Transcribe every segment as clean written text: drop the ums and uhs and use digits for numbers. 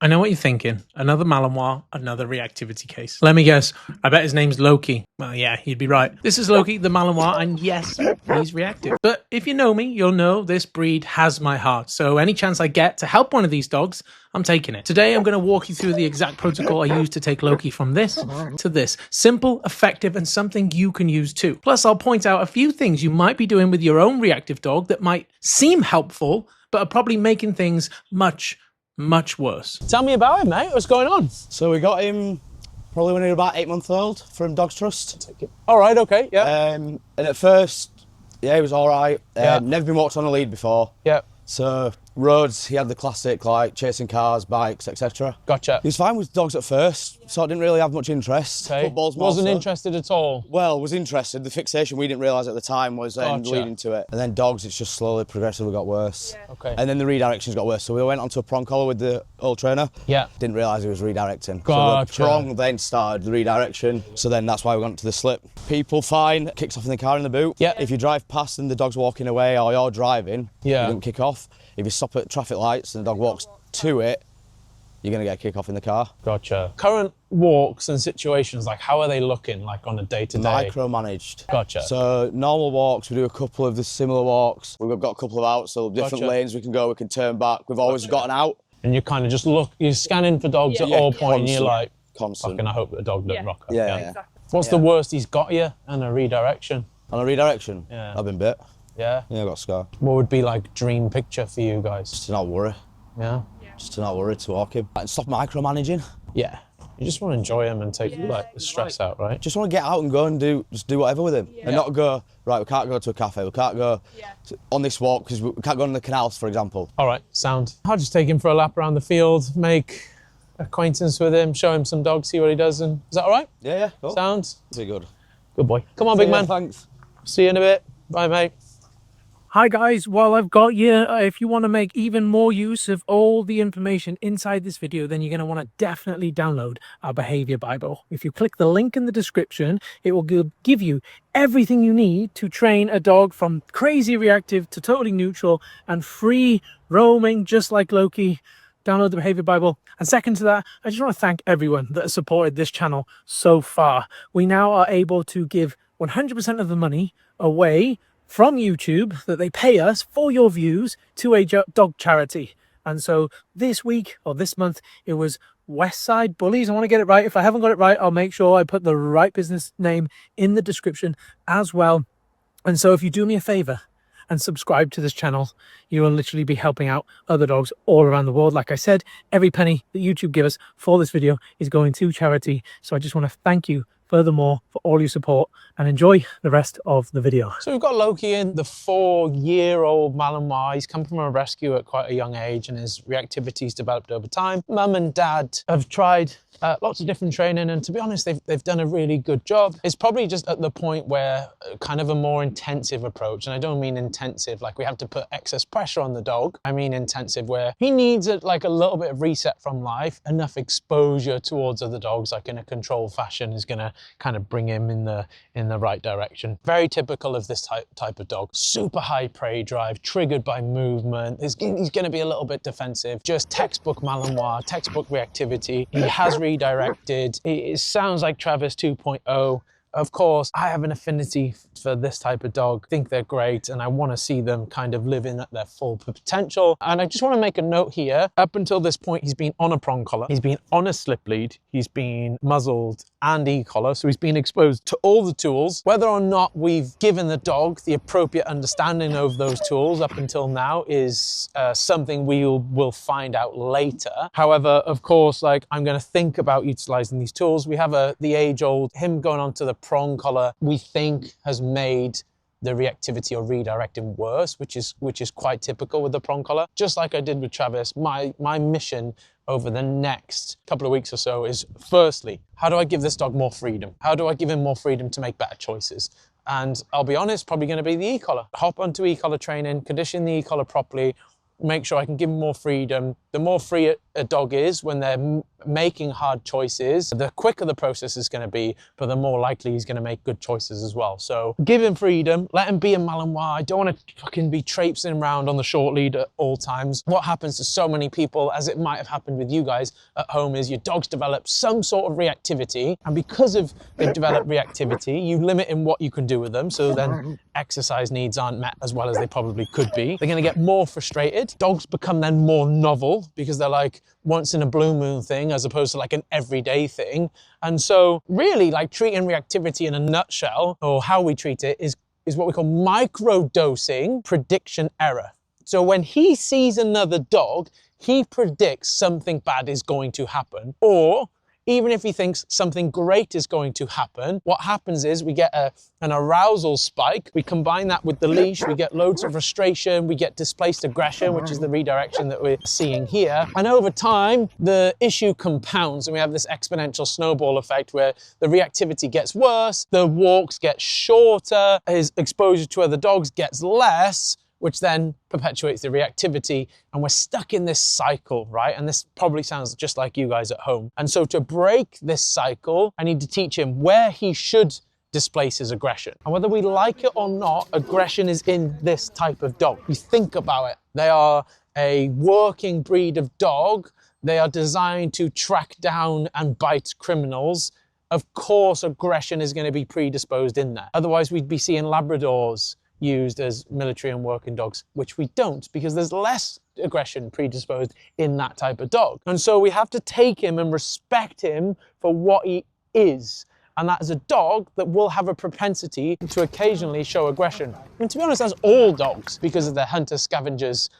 I know what you're thinking. Another Malinois, another reactivity case. Let me guess. I bet his name's Loki. Well, yeah, you'd be right. This is Loki, the Malinois, and yes, he's reactive. But if you know me, you'll know this breed has my heart. So any chance I get to help one of these dogs, I'm taking it. Today, I'm going to walk you through the exact protocol I use to take Loki from this to this. Simple, effective, and something you can use too. Plus, I'll point out a few things you might be doing with your own reactive dog that might seem helpful, but are probably making things much worse. Tell me about him, mate. What's going on? So we got him probably when he was about 8 months old from Dogs Trust. All right, okay, yeah. And at first, yeah, he was all right. Yeah. Never been walked on a lead before. Yeah. So roads, he had the classic like chasing cars, bikes, etc. Gotcha. He was fine with dogs at first, so I didn't really have much interest. Okay. Football's more Wasn't so. interested at all. Well, was interested. The fixation we didn't realise at the time was Gotcha. leading to it. And then dogs, it's just slowly, progressively got worse. Yeah. Okay. And then the redirections got worse. So we went onto a prong collar with the old trainer. Yeah. Didn't realise he was redirecting. Gotcha. So the prong then started the redirection. So then that's why we went to the slip. People fine, kicks off in the car in the boot. Yeah. If you drive past and the dog's walking away or you're driving, Yeah. you don't kick off. If you stop at traffic lights and the dog walks to it, you're going to get a kick off in the car. Gotcha. Current walks and situations, like how are they looking like on a day-to-day? Micromanaged. Gotcha. So normal walks, we do a couple of the similar walks. We've got a couple of outs, so different Gotcha. lanes we can go, we can turn back. We've always got an out. And you kind of just look, you're scanning for dogs at all points and you're like, Constant. fucking I hope the dog doesn't rock up. Yeah. Exactly. What's the worst he's got you and a redirection? On a redirection? Yeah. I've been bit. Yeah. Yeah, I got a scar. What would be like dream picture for you guys? Just to not worry. Yeah. Just to not worry to walk him. And stop micromanaging. Yeah. You just want to enjoy him and take like the stress out, right? Just want to get out and go and do whatever with him. And not go, right, we can't go to a cafe, we can't go on this walk because we can't go on the canals, for example. All right, sound. I'll just take him for a lap around the field, make acquaintance with him, show him some dogs, see what he does. And is that all right? Yeah, cool. Sound? Be good. Good boy. Come on, big man. Thanks. See you in a bit. Bye, mate. Hi guys, while I've got you, if you want to make even more use of all the information inside this video, then you're going to want to definitely download our Behavior Bible. If you click the link in the description, it will give you everything you need to train a dog from crazy reactive to totally neutral and free roaming, just like Loki. Download the Behavior Bible. And second to that, I just want to thank everyone that has supported this channel so far. We now are able to give 100% of the money away from YouTube that they pay us for your views to a dog charity. And so this week or this month, it was Westside Bullies. I want to get it right. If I haven't got it right, I'll make sure I put the right business name in the description as well. And so if you do me a favor and subscribe to this channel, you will literally be helping out other dogs all around the world. Like I said, every penny that YouTube give us for this video is going to charity. So I just want to thank you furthermore for all your support and enjoy the rest of the video. So we've got Loki in, the 4-year-old Malinois. He's come from a rescue at quite a young age and his reactivity's developed over time. Mum and dad have tried lots of different training, and to be honest, they've done a really good job. It's probably just at the point where kind of a more intensive approach, and I don't mean intensive like we have to put excess pressure on the dog. I mean intensive where he needs like a little bit of reset from life. Enough exposure towards other dogs, like in a controlled fashion, is gonna kind of bring him in the right direction. Very typical of this type of dog. Super high prey drive, triggered by movement. He's gonna be a little bit defensive. Just textbook Malinois, textbook reactivity. He has redirected. It sounds like Travis 2.0. Of course, I have an affinity for this type of dog. I think they're great and I want to see them kind of living at their full potential. And I just want to make a note here. Up until this point, he's been on a prong collar. He's been on a slip lead. He's been muzzled and e-collar. So he's been exposed to all the tools. Whether or not we've given the dog the appropriate understanding of those tools up until now is something we'll find out later. However, of course, like I'm going to think about utilizing these tools. We have the age-old, him going onto the prong collar, we think has made the reactivity or redirecting worse, which is quite typical with the prong collar. Just like I did with Travis, my mission over the next couple of weeks or so is, firstly, how do I give this dog more freedom? How do I give him more freedom to make better choices? And I'll be honest, probably going to be the e-collar. Hop onto e-collar training, condition the e-collar properly, make sure I can give him more freedom. The more free a dog is when they're making hard choices, the quicker the process is going to be, but the more likely he's going to make good choices as well. So give him freedom, let him be a Malinois. Don't want to fucking be traipsing around on the short lead at all times. What happens to so many people, as it might have happened with you guys at home, is your dogs develop some sort of reactivity, and because of they've developed reactivity, you limit in what you can do with them, so then exercise needs aren't met as well as they probably could be. They're going to get more frustrated. Dogs become then more novel because they're like once in a blue moon thing as opposed to like an everyday thing. And so really, like, treating reactivity in a nutshell, or how we treat it, is what we call micro-dosing prediction error. So when he sees another dog, he predicts something bad is going to happen, or even if he thinks something great is going to happen, what happens is we get an arousal spike. We combine that with the leash, we get loads of frustration, we get displaced aggression, which is the redirection that we're seeing here. And over time, the issue compounds and we have this exponential snowball effect where the reactivity gets worse, the walks get shorter, his exposure to other dogs gets less, which then perpetuates the reactivity, and we're stuck in this cycle, right? And this probably sounds just like you guys at home. And so to break this cycle, I need to teach him where he should displace his aggression. And whether we like it or not, aggression is in this type of dog. You think about it, they are a working breed of dog. They are designed to track down and bite criminals. Of course, aggression is going to be predisposed in there. Otherwise, we'd be seeing Labradors used as military and working dogs, which we don't, because there's less aggression predisposed in that type of dog. And so we have to take him and respect him for what he is. And that is a dog that will have a propensity to occasionally show aggression. And to be honest, that's all dogs, because of their hunters, scavengers,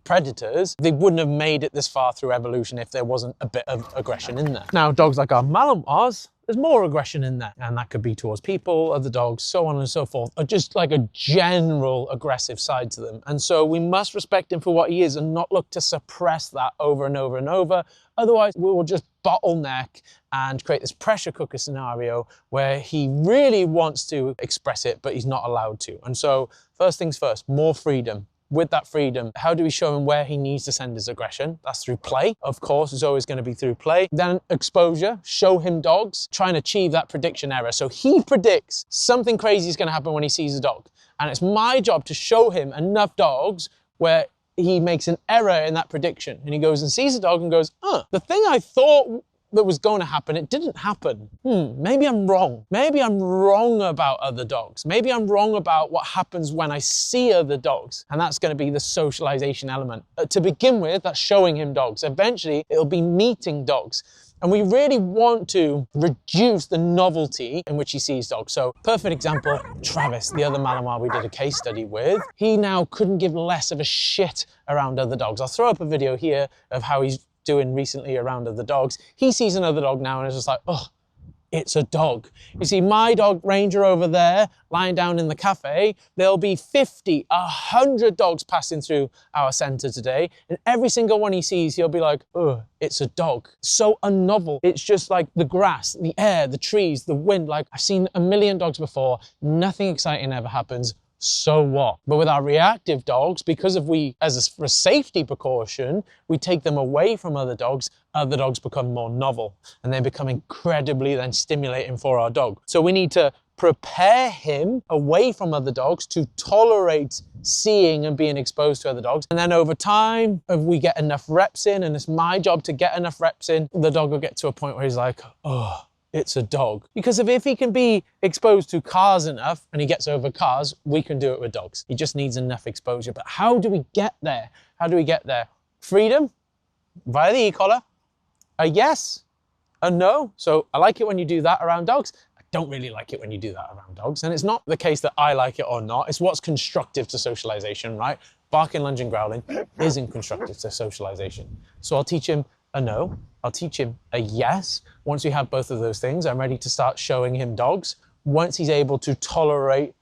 predators. They wouldn't have made it this far through evolution if there wasn't a bit of aggression in there. Now, dogs like our Malinois, there's more aggression in there, and that could be towards people, other dogs, so on and so forth, or just like a general aggressive side to them. And so we must respect him for what he is and not look to suppress that over and over and over. Otherwise, we will just bottleneck and create this pressure cooker scenario where he really wants to express it, but he's not allowed to. And so first things first, more freedom. With that freedom, how do we show him where he needs to send his aggression? That's through play. Of course, it's always going to be through play. Then exposure, show him dogs, try and achieve that prediction error. So he predicts something crazy is going to happen when he sees a dog. And it's my job to show him enough dogs where he makes an error in that prediction. And he goes and sees a dog and goes, the thing I thought that was going to happen, it didn't happen. Maybe I'm wrong. Maybe I'm wrong about other dogs. Maybe I'm wrong about what happens when I see other dogs. And that's going to be the socialization element. To begin with, that's showing him dogs. Eventually, it'll be meeting dogs. And we really want to reduce the novelty in which he sees dogs. So, perfect example, Travis, the other Malinois we did a case study with. He now couldn't give less of a shit around other dogs. I'll throw up a video here of how he's doing recently around other dogs. He sees another dog now and is just like, oh, it's a dog. You see my dog Ranger over there lying down in the cafe. There'll be 50, 100 dogs passing through our center today, and every single one he sees, he'll be like, oh, it's a dog. So unnovel. It's just like the grass, the air, the trees, the wind. Like, I've seen a million dogs before. Nothing exciting ever happens. So what? But with our reactive dogs, because of as a safety precaution, we take them away from other dogs become more novel, and they become incredibly then stimulating for our dog. So we need to prepare him away from other dogs to tolerate seeing and being exposed to other dogs. And then over time, if we get enough reps in, and it's my job to get enough reps in, the dog will get to a point where he's like, oh, it's a dog. Because if he can be exposed to cars enough and he gets over cars, we can do it with dogs. He just needs enough exposure. But how do we get there? How do we get there? Freedom via the Ecollar. A yes, a no. So I like it when you do that around dogs. I don't really like it when you do that around dogs. And it's not the case that I like it or not. It's what's constructive to socialization, right? Barking, lunging, growling isn't constructive to socialization. So I'll teach him a no. I'll teach him a yes. Once we have both of those things, I'm ready to start showing him dogs. Once he's able to tolerate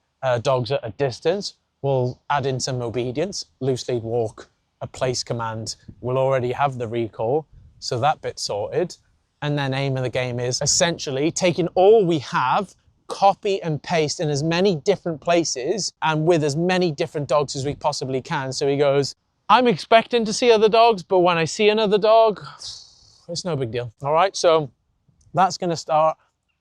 dogs at a distance, we'll add in some obedience, loose lead walk, a place command. We'll already have the recall, so that bit's sorted. And then aim of the game is essentially taking all we have, copy and paste in as many different places and with as many different dogs as we possibly can. So he goes, I'm expecting to see other dogs, but when I see another dog, it's no big deal. All right, so that's going to start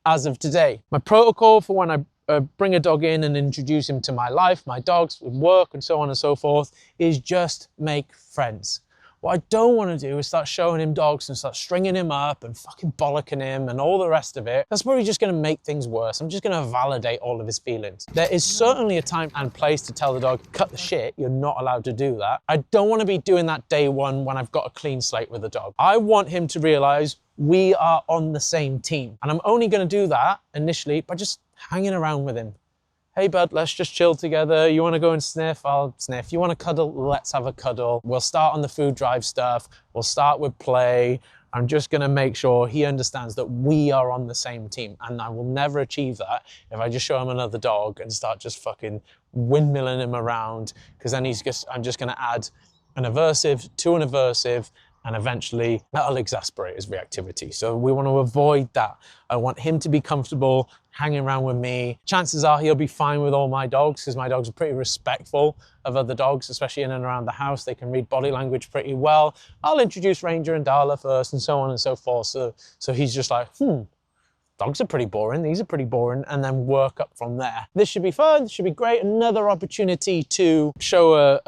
as of today. My protocol for when I bring a dog in and introduce him to my life, my dogs, work, and so on and so forth, is just make friends. What I don't want to do is start showing him dogs and start stringing him up and fucking bollocking him and all the rest of it. That's probably just going to make things worse. I'm just going to validate all of his feelings. There is certainly a time and place to tell the dog, cut the shit. You're not allowed to do that. I don't want to be doing that day one when I've got a clean slate with the dog. I want him to realize we are on the same team. And I'm only going to do that initially by just hanging around with him. Hey bud, let's just chill together. You want to go and sniff? I'll sniff. You want to cuddle? Let's have a cuddle. We'll start on the food drive stuff. We'll start with play. I'm just going to make sure he understands that we are on the same team. And I will never achieve that if I just show him another dog and start just fucking windmilling him around, because then I'm just going to add an aversive to an aversive, and eventually that'll exasperate his reactivity. So we want to avoid that. I want him to be comfortable hanging around with me. Chances are he'll be fine with all my dogs, because my dogs are pretty respectful of other dogs, especially in and around the house. They can read body language pretty well. I'll introduce Ranger and Darla first and so on and so forth. So he's just like, dogs are pretty boring, these are pretty boring, and then work up from there. This should be fun, this should be great. Another opportunity to show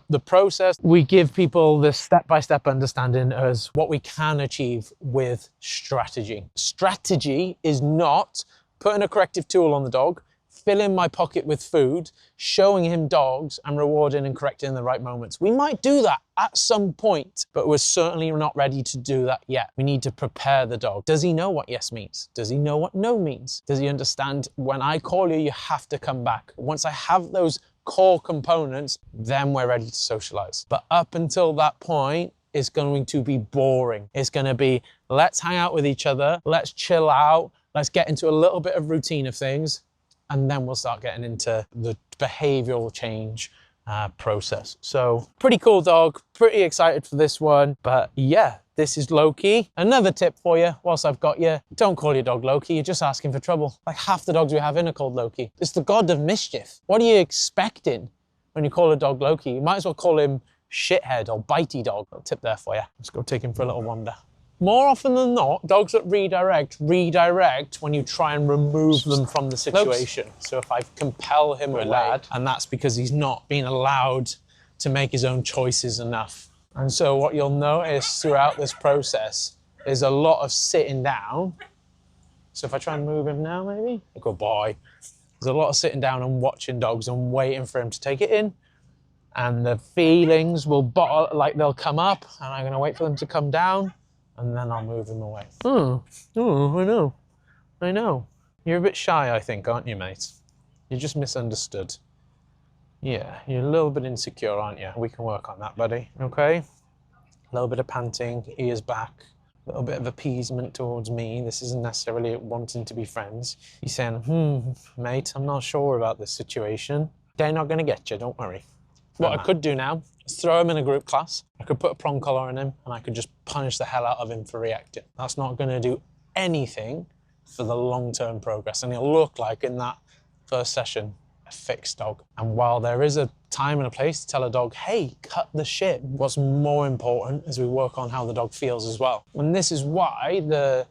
the process. We give people this step-by-step understanding as what we can achieve with strategy. Strategy is not putting a corrective tool on the dog, filling my pocket with food, showing him dogs, and rewarding and correcting in the right moments. We might do that at some point, but we're certainly not ready to do that yet. We need to prepare the dog. Does he know what yes means? Does he know what no means? Does he understand when I call you, you have to come back? Once I have those core components, then we're ready to socialize. But up until that point, it's going to be boring. It's going to be, let's hang out with each other, let's chill out, let's get into a little bit of routine of things, and then we'll start getting into the behavioral change process. So pretty cool dog, pretty excited for this one. But yeah, this is Loki. Another tip for you, whilst I've got you, don't call your dog Loki, you're just asking for trouble. Like half the dogs we have in are called Loki. It's the god of mischief. What are you expecting when you call a dog Loki? You might as well call him shithead or bitey dog. Little tip there for you. Let's go take him for a little wander. More often than not, dogs that redirect when you try and remove them from the situation. So if I compel him away, and that's because he's not being allowed to make his own choices enough. And so what you'll notice throughout this process is a lot of sitting down. So if I try and move him now, maybe, good boy. There's a lot of sitting down and watching dogs and waiting for him to take it in. And the feelings will bottle, like they'll come up, and I'm gonna wait for them to come down, and then I'll move him away. Oh, I know. You're a bit shy, I think, aren't you, mate? You're just misunderstood. Yeah, you're a little bit insecure, aren't you? We can work on that, buddy, okay? A little bit of panting, ears back, a little bit of appeasement towards me. This isn't necessarily wanting to be friends. You're saying, mate, I'm not sure about this situation. They're not gonna get you, don't worry. What I could do now is throw him in a group class. I could put a prong collar on him, and I could just punish the hell out of him for reacting. That's not going to do anything for the long-term progress, and he'll look like, in that first session, a fixed dog. And while there is a time and a place to tell a dog, hey, cut the shit, what's more important is we work on how the dog feels as well. And this is why the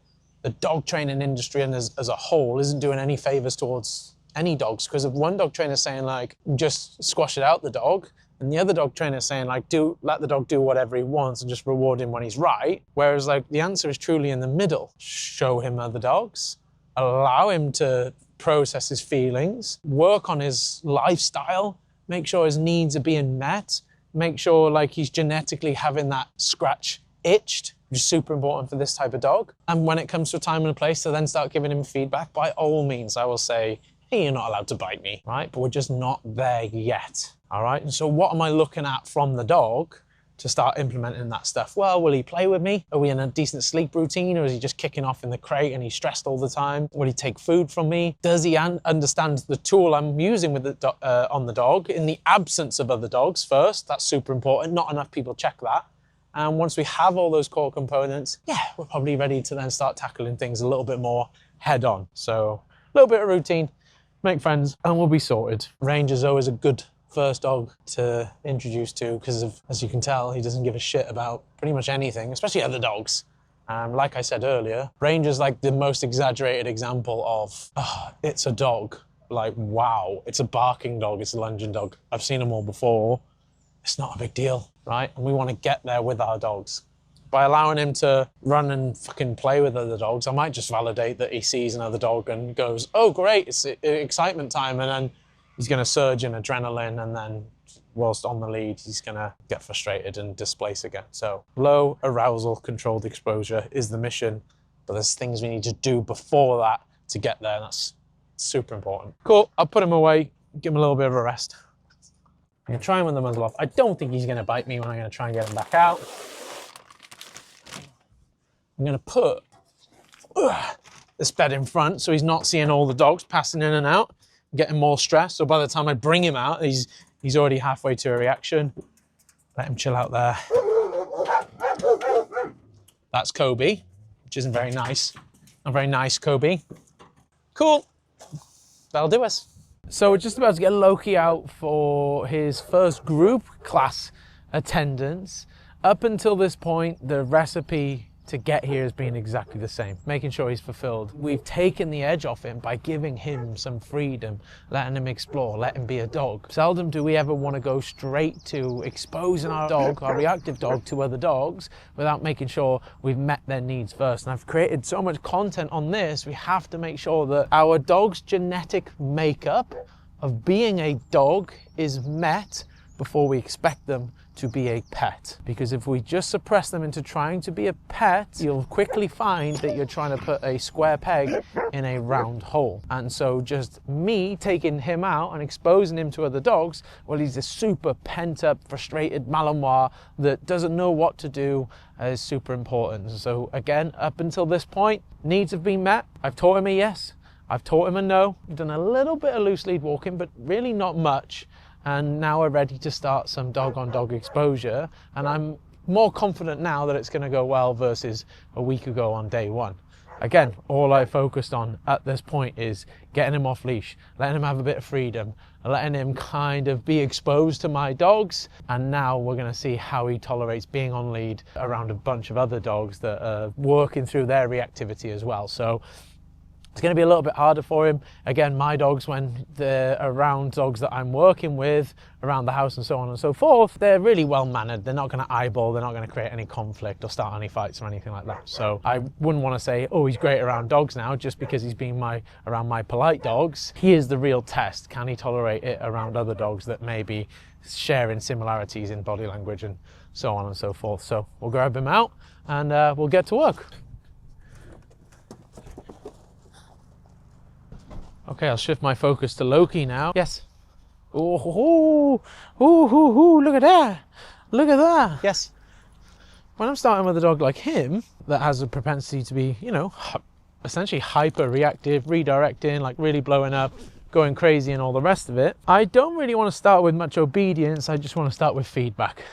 dog training industry and as a whole isn't doing any favors towards any dogs, because if one dog trainer saying like, just squash it out the dog, and the other dog trainer saying like, let the dog do whatever he wants and just reward him when he's right. Whereas like the answer is truly in the middle. Show him other dogs, allow him to process his feelings, work on his lifestyle, make sure his needs are being met, make sure like he's genetically having that scratch itched, which is super important for this type of dog. And when it comes to a time and a place to then start giving him feedback, by all means, I will say, hey, you're not allowed to bite me, right? But we're just not there yet, all right? And so what am I looking at from the dog to start implementing that stuff? Well, will he play with me? Are we in a decent sleep routine, or is he just kicking off in the crate and he's stressed all the time? Will he take food from me? Does he understand the tool I'm using with on the dog in the absence of other dogs first? That's super important. Not enough people check that. And once we have all those core components, yeah, we're probably ready to then start tackling things a little bit more head on. So a little bit of routine, make friends, and we'll be sorted. Range is always a good first dog to introduce to because of, as you can tell, he doesn't give a shit about pretty much anything, especially other dogs. Like I said earlier, Ranger's like the most exaggerated example of, oh, it's a dog. Like, wow, it's a barking dog, it's a lunging dog. I've seen them all before. It's not a big deal, right? And we want to get there with our dogs. By allowing him to run and fucking play with other dogs, I might just validate that he sees another dog and goes, oh, great, it's excitement time. And then he's going to surge in adrenaline, and then whilst on the lead, he's going to get frustrated and displace again. So low arousal, controlled exposure is the mission, but there's things we need to do before that to get there, and that's super important. Cool, I'll put him away, give him a little bit of a rest. I'm going to try him with the muzzle off. I don't think he's going to bite me when I'm going to try and get him back out. I'm going to put this bed in front so he's not seeing all the dogs passing in and out, getting more stressed. So by the time I bring him out, he's already halfway to a reaction. Let him chill out there. That's Kobe, which isn't very nice. Not very nice, Kobe. Cool. That'll do us. So we're just about to get Loki out for his first group class attendance. Up until this point, the recipe to get here has been exactly the same, making sure he's fulfilled. We've taken the edge off him by giving him some freedom, letting him explore, letting him be a dog. Seldom do we ever want to go straight to exposing our dog, our reactive dog, to other dogs without making sure we've met their needs first. And I've created so much content on this, we have to make sure that our dog's genetic makeup of being a dog is met before we expect them to be a pet. Because if we just suppress them into trying to be a pet, you'll quickly find that you're trying to put a square peg in a round hole. And so just me taking him out and exposing him to other dogs, well, he's a super pent up, frustrated Malinois that doesn't know what to do, is super important. So again, up until this point, needs have been met. I've taught him a yes, I've taught him a no. I've done a little bit of loose lead walking, but really not much. And now we're ready to start some dog-on-dog exposure. And I'm more confident now that it's going to go well versus a week ago on day one. Again, all I focused on at this point is getting him off leash, letting him have a bit of freedom, letting him kind of be exposed to my dogs. And now we're going to see how he tolerates being on lead around a bunch of other dogs that are working through their reactivity as well. So it's going to be a little bit harder for him. Again, my dogs, when they're around dogs that I'm working with around the house and so on and so forth, they're really well mannered. They're not going to eyeball, they're not going to create any conflict or start any fights or anything like that. So I wouldn't want to say, oh, he's great around dogs now just because he's been around my polite dogs. Here's the real test. Can he tolerate it around other dogs that may be sharing similarities in body language and so on and so forth? So we'll grab him out and we'll get to work. Okay, I'll shift my focus to Loki now. Yes. Oh, look at that. Look at that. Yes. When I'm starting with a dog like him, that has a propensity to be, you know, essentially hyper reactive, redirecting, like really blowing up, going crazy and all the rest of it, I don't really want to start with much obedience. I just want to start with feedback.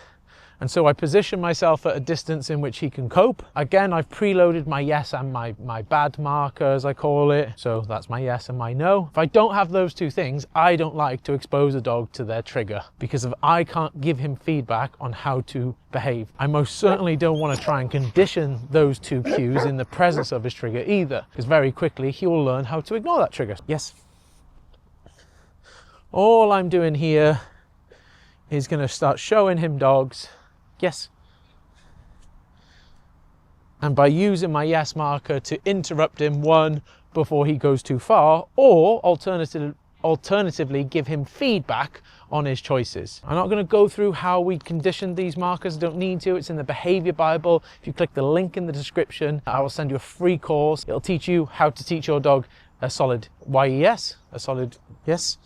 And so I position myself at a distance in which he can cope. Again, I've preloaded my yes and my bad marker, as I call it. So that's my yes and my no. If I don't have those two things, I don't like to expose a dog to their trigger, because if I can't give him feedback on how to behave, I most certainly don't want to try and condition those two cues in the presence of his trigger either, because very quickly he will learn how to ignore that trigger. Yes. All I'm doing here is going to start showing him dogs. Yes. And by using my yes marker to interrupt him, one, before he goes too far, or alternatively give him feedback on his choices. I'm not going to go through how we conditioned these markers. I don't need to. It's in the behavior Bible. If you click the link in the description, I will send you a free course. It'll teach you how to teach your dog a solid yes, a solid yes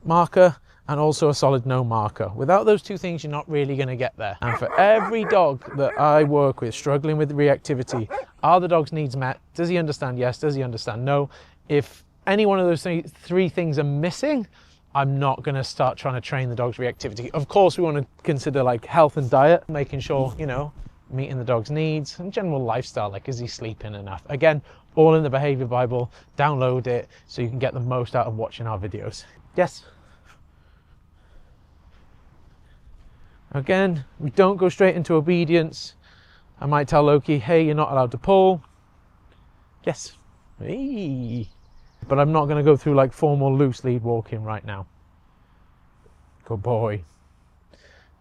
marker, and also a solid no marker. Without those two things, you're not really going to get there. And for every dog that I work with struggling with reactivity, are the dog's needs met? Does he understand yes? Does he understand no? If any one of those three things are missing, I'm not going to start trying to train the dog's reactivity. Of course, we want to consider like health and diet, making sure, you know, meeting the dog's needs and general lifestyle, like is he sleeping enough? Again, all in the behavior Bible. Download it so you can get the most out of watching our videos. Yes. Again, we don't go straight into obedience. I might tell Loki, hey, you're not allowed to pull. Yes. Hey. But I'm not going to go through like formal loose lead walking right now. Good boy.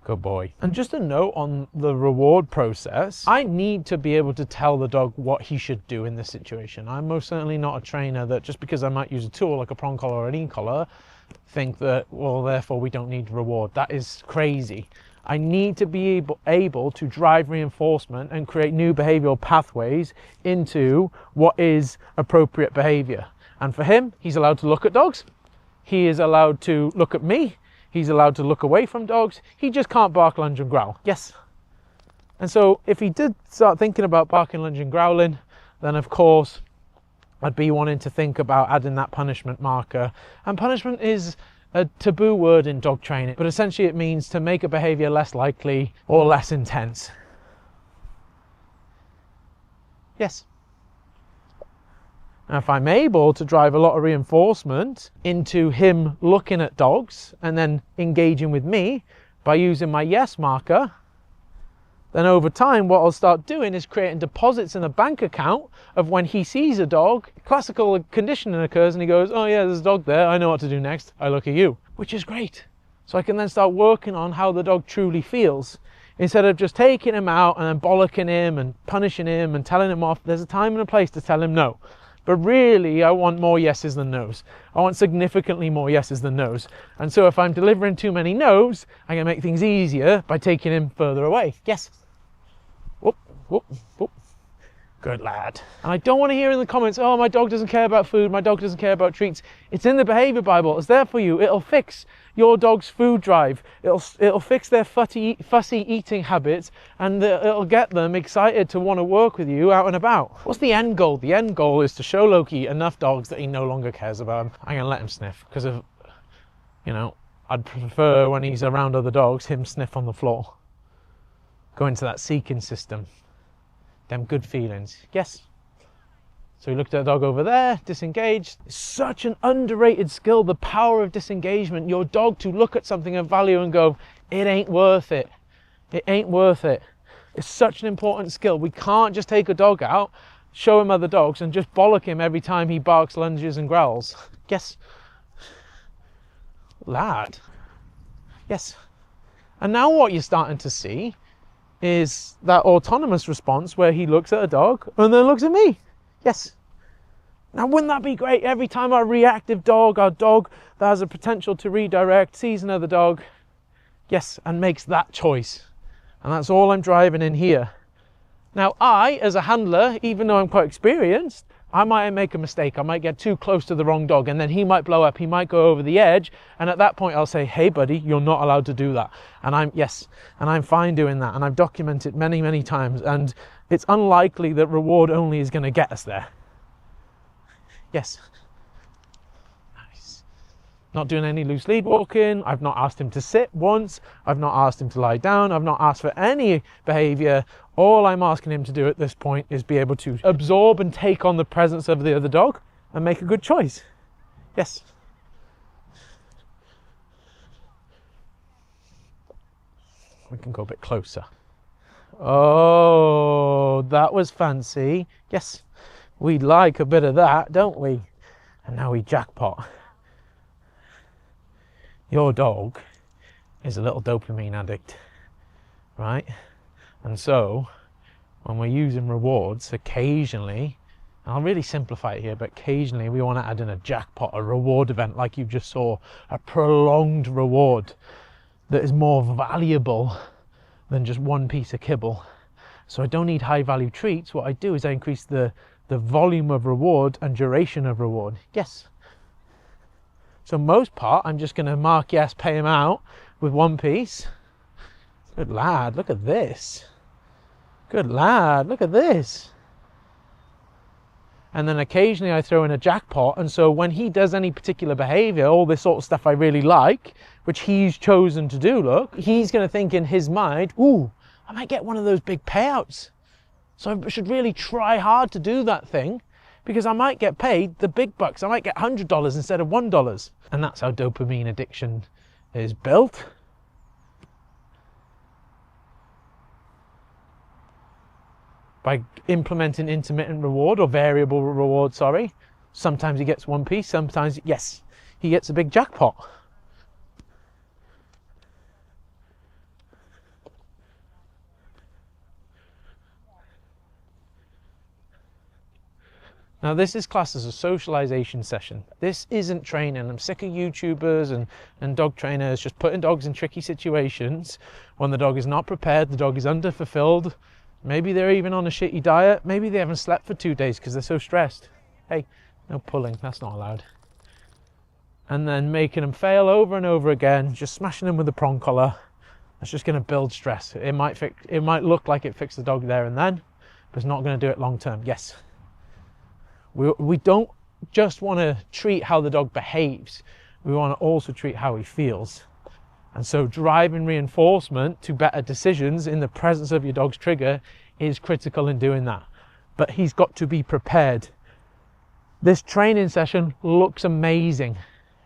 Good boy. And just a note on the reward process, I need to be able to tell the dog what he should do in this situation. I'm most certainly not a trainer that just because I might use a tool like a prong collar or an e-collar, think that, well, therefore we don't need reward. That is crazy. I need to be able to drive reinforcement and create new behavioral pathways into what is appropriate behavior. And for him, he's allowed to look at dogs. He is allowed to look at me. He's allowed to look away from dogs. He just can't bark, lunge and growl. Yes. And so if he did start thinking about barking, lunge and growling, then of course I'd be wanting to think about adding that punishment marker. And punishment is a taboo word in dog training, but essentially it means to make a behavior less likely or less intense. Yes. Now, if I'm able to drive a lot of reinforcement into him looking at dogs and then engaging with me by using my yes marker, then over time what I'll start doing is creating deposits in a bank account of when he sees a dog, classical conditioning occurs and he goes, oh yeah, there's a dog there, I know what to do next, I look at you, which is great. So I can then start working on how the dog truly feels. Instead of just taking him out and then bollocking him and punishing him and telling him off, there's a time and a place to tell him no. But really, I want more yeses than nos. I want significantly more yeses than nos. And so if I'm delivering too many nos, I can make things easier by taking him further away. Yes. Whoop, whoop, whoop. Good lad. And I don't want to hear in the comments, oh, my dog doesn't care about food, my dog doesn't care about treats. It's in the behavior Bible. It's there for you. It'll fix your dog's food drive. It'll fix their fussy eating habits, and it'll get them excited to want to work with you out and about. What's the end goal? The end goal is to show Loki enough dogs that he no longer cares about him. I'm going to let him sniff because of, you know, I'd prefer when he's around other dogs, him sniff on the floor. Go into that seeking system. Them good feelings. Yes. So he looked at a dog over there, disengaged. It's such an underrated skill, the power of disengagement. Your dog to look at something of value and go, it ain't worth it. It ain't worth it. It's such an important skill. We can't just take a dog out, show him other dogs and just bollock him every time he barks, lunges and growls. Yes. Lad. Yes. And now what you're starting to see is that autonomous response where he looks at a dog and then looks at me. Yes. Now, wouldn't that be great? Every time our reactive dog, our dog that has a potential to redirect, sees another dog, yes, and makes that choice. And that's all I'm driving in here. Now, I, as a handler, even though I'm quite experienced, I might make a mistake. I might get too close to the wrong dog and then he might blow up. He might go over the edge. And at that point, I'll say, hey, buddy, you're not allowed to do that. And I'm fine doing that. And I've documented many, many times. And it's unlikely that reward only is going to get us there. Yes. Nice. Not doing any loose lead walking. I've not asked him to sit once. I've not asked him to lie down. I've not asked for any behavior. All I'm asking him to do at this point is be able to absorb and take on the presence of the other dog and make a good choice. Yes. We can go a bit closer. Oh, that was fancy. Yes, we like a bit of that, don't we? And now we jackpot. Your dog is a little dopamine addict, right? And so, when we're using rewards, occasionally, and I'll really simplify it here, but occasionally we want to add in a jackpot, a reward event like you just saw, a prolonged reward that is more valuable than just one piece of kibble. So I don't need high value treats. What I do is I increase the volume of reward and duration of reward. Yes. So most part, I'm just going to mark yes, pay him out with one piece. Good lad, look at this. Good lad, look at this. And then occasionally I throw in a jackpot. And so when he does any particular behavior, all this sort of stuff I really like, which he's chosen to do, look, he's going to think in his mind, ooh, I might get one of those big payouts. So I should really try hard to do that thing because I might get paid the big bucks. I might get $100 instead of $1. And that's how dopamine addiction is built. by implementing intermittent reward or variable reward, sorry. Sometimes he gets one piece, sometimes, yes, he gets a big jackpot. Now this is classed as a socialization session. This isn't training. I'm sick of YouTubers and dog trainers just putting dogs in tricky situations when the dog is not prepared, the dog is underfulfilled. Maybe they're even on a shitty diet. Maybe they haven't slept for 2 days because they're so stressed. Hey, no pulling, that's not allowed. And then making them fail over and over again, just smashing them with a prong collar. That's just going to build stress. It might look like it fixed the dog there and then, but it's not going to do it long term. Yes. We don't just want to treat how the dog behaves, we want to also treat how he feels. And so driving reinforcement to better decisions in the presence of your dog's trigger is critical in doing that. But he's got to be prepared. This training session looks amazing,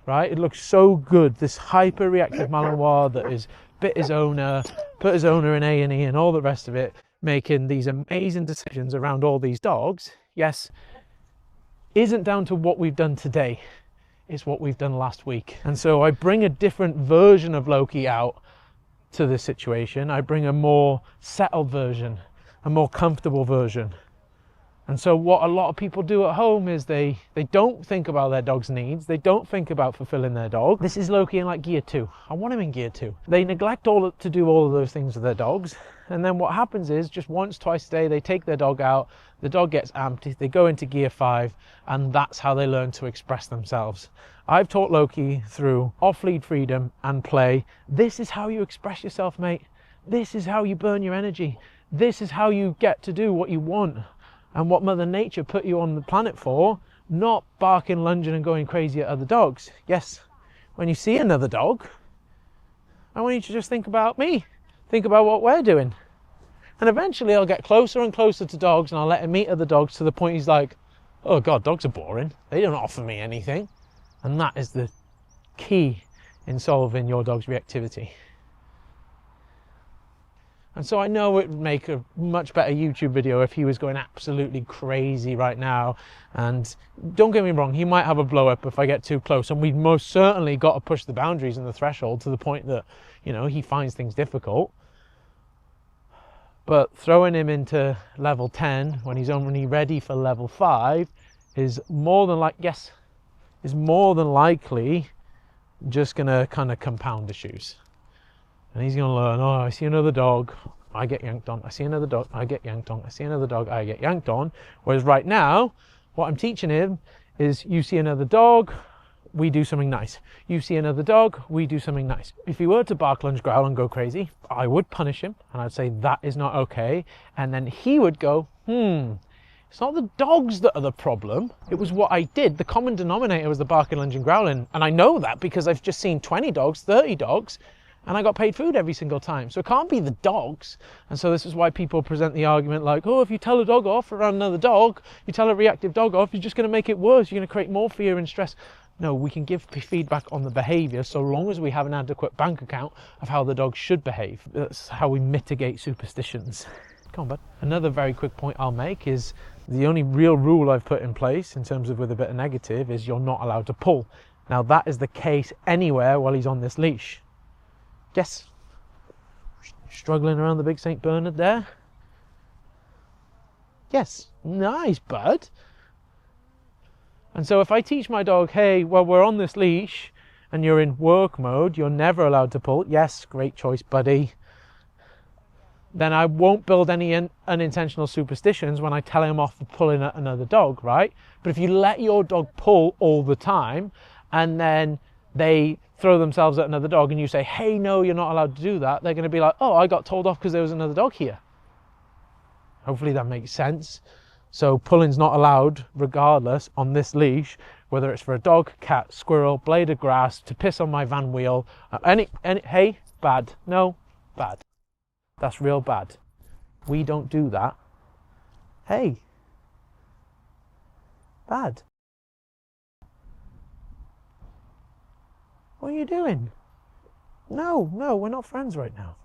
right? It looks so good. This hyper-reactive Malinois that has bit his owner, put his owner in A&E and all the rest of it, making these amazing decisions around all these dogs. Yes, isn't down to what we've done today, it's what we've done last week. And so I bring a different version of Loki out to this situation. I bring a more settled version, a more comfortable version. And so what a lot of people do at home is they don't think about their dog's needs. They don't think about fulfilling their dog. This is Loki in like gear 2. I want him in gear 2. They neglect to do all of those things with their dogs. And then what happens is just once, twice a day, they take their dog out, the dog gets amped, they go into gear 5, and that's how they learn to express themselves. I've taught Loki through off-lead freedom and play. This is how you express yourself, mate. This is how you burn your energy. This is how you get to do what you want and what Mother Nature put you on the planet for, not barking, lunging and going crazy at other dogs. Yes, when you see another dog, I want you to just think about me. Think about what we're doing. And eventually I'll get closer and closer to dogs and I'll let him meet other dogs to the point he's like, oh God, dogs are boring. They don't offer me anything. And that is the key in solving your dog's reactivity. And so I know it would make a much better YouTube video if he was going absolutely crazy right now. And don't get me wrong, he might have a blow up if I get too close. And we've most certainly got to push the boundaries and the threshold to the point that, you know, he finds things difficult. But throwing him into level 10 when he's only ready for level 5 is more than likely just going to kind of compound issues. And he's going to learn, oh, I see another dog, I get yanked on. I see another dog, I get yanked on. I see another dog, I get yanked on. Whereas right now, what I'm teaching him is you see another dog, we do something nice. You see another dog, we do something nice. If he were to bark, lunge, growl and go crazy, I would punish him and I'd say that is not okay. And then he would go, it's not the dogs that are the problem. It was what I did. The common denominator was the barking, lunging, growling. And I know that because I've just seen 20 dogs, 30 dogs, and I got paid food every single time. So it can't be the dogs. And so this is why people present the argument like, oh, if you tell a dog off around another dog, you tell a reactive dog off, you're just going to make it worse. You're going to create more fear and stress. No, we can give feedback on the behavior so long as we have an adequate bank account of how the dog should behave. That's how we mitigate superstitions. Come on, bud. Another very quick point I'll make is the only real rule I've put in place in terms of with a bit of negative is you're not allowed to pull. Now that is the case anywhere while he's on this leash. Yes, struggling around the big St. Bernard there. Yes, nice bud. And so if I teach my dog, hey, well, we're on this leash and you're in work mode, you're never allowed to pull. Yes, great choice, buddy. Then I won't build any unintentional superstitions when I tell him off for pulling at another dog, right? But if you let your dog pull all the time and then they throw themselves at another dog and you say, hey, no, you're not allowed to do that, they're going to be like, oh, I got told off because there was another dog here. Hopefully that makes sense. So pulling's not allowed regardless on this leash, whether it's for a dog, cat, squirrel, blade of grass, to piss on my van wheel, hey, bad. No, bad. That's real bad. We don't do that. Hey, bad. What are you doing? No, we're not friends right now.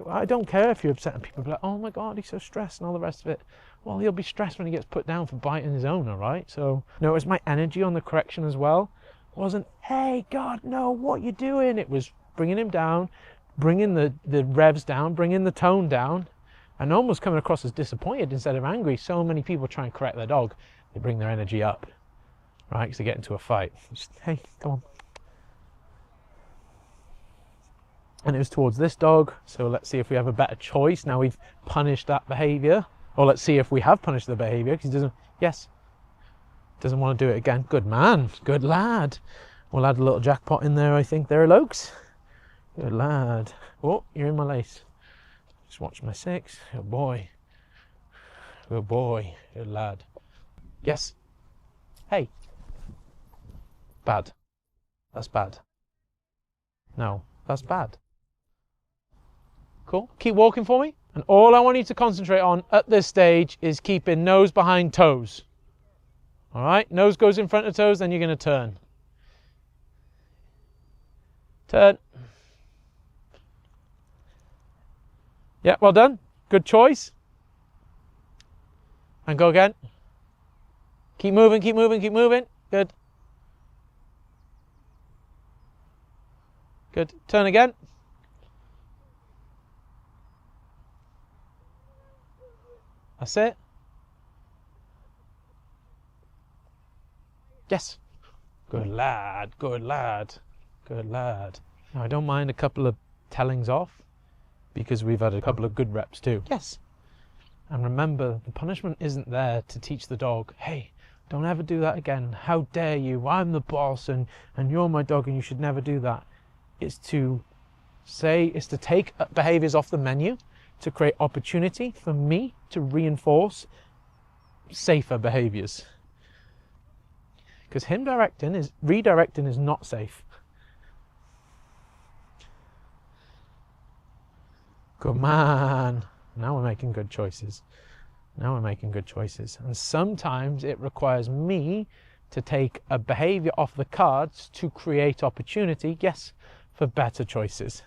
I don't care if you're upset and people be like, oh my God, he's so stressed and all the rest of it. Well, he'll be stressed when he gets put down for biting his owner, right? So, no, it was my energy on the correction as well. It wasn't, hey, God, no, what you doing? It was bringing him down, bringing the revs down, bringing the tone down, and almost coming across as disappointed instead of angry. So many people try and correct their dog. They bring their energy up, right? Because they get into a fight. Just, hey, come on. And it was towards this dog, so let's see if we have a better choice. Now we've punished that behaviour, or let's see if we have punished the behaviour, because he doesn't, yes, doesn't want to do it again. Good man, good lad. We'll add a little jackpot in there, I think, there, Lokes. Good lad. Oh, you're in my lace. Just watch my 6. Good boy. Good boy, good lad. Yes. Hey. Bad. That's bad. No, that's bad. Cool. Keep walking for me. And all I want you to concentrate on at this stage is keeping nose behind toes. All right, nose goes in front of toes, then you're going to turn. Turn. Yeah, well done. Good choice. And go again. Keep moving, keep moving, keep moving. Good. Good. Turn again. That's it. Yes. Good lad, good lad, good lad. Now I don't mind a couple of tellings off because we've had a couple of good reps too. Yes. And remember, the punishment isn't there to teach the dog, hey, don't ever do that again. How dare you? I'm the boss and you're my dog and you should never do that. It's to say, it's to take behaviors off the menu, to create opportunity for me to reinforce safer behaviors. Because him redirecting is not safe. Good man. Now we're making good choices. Now we're making good choices. And sometimes it requires me to take a behavior off the cards to create opportunity, yes, for better choices.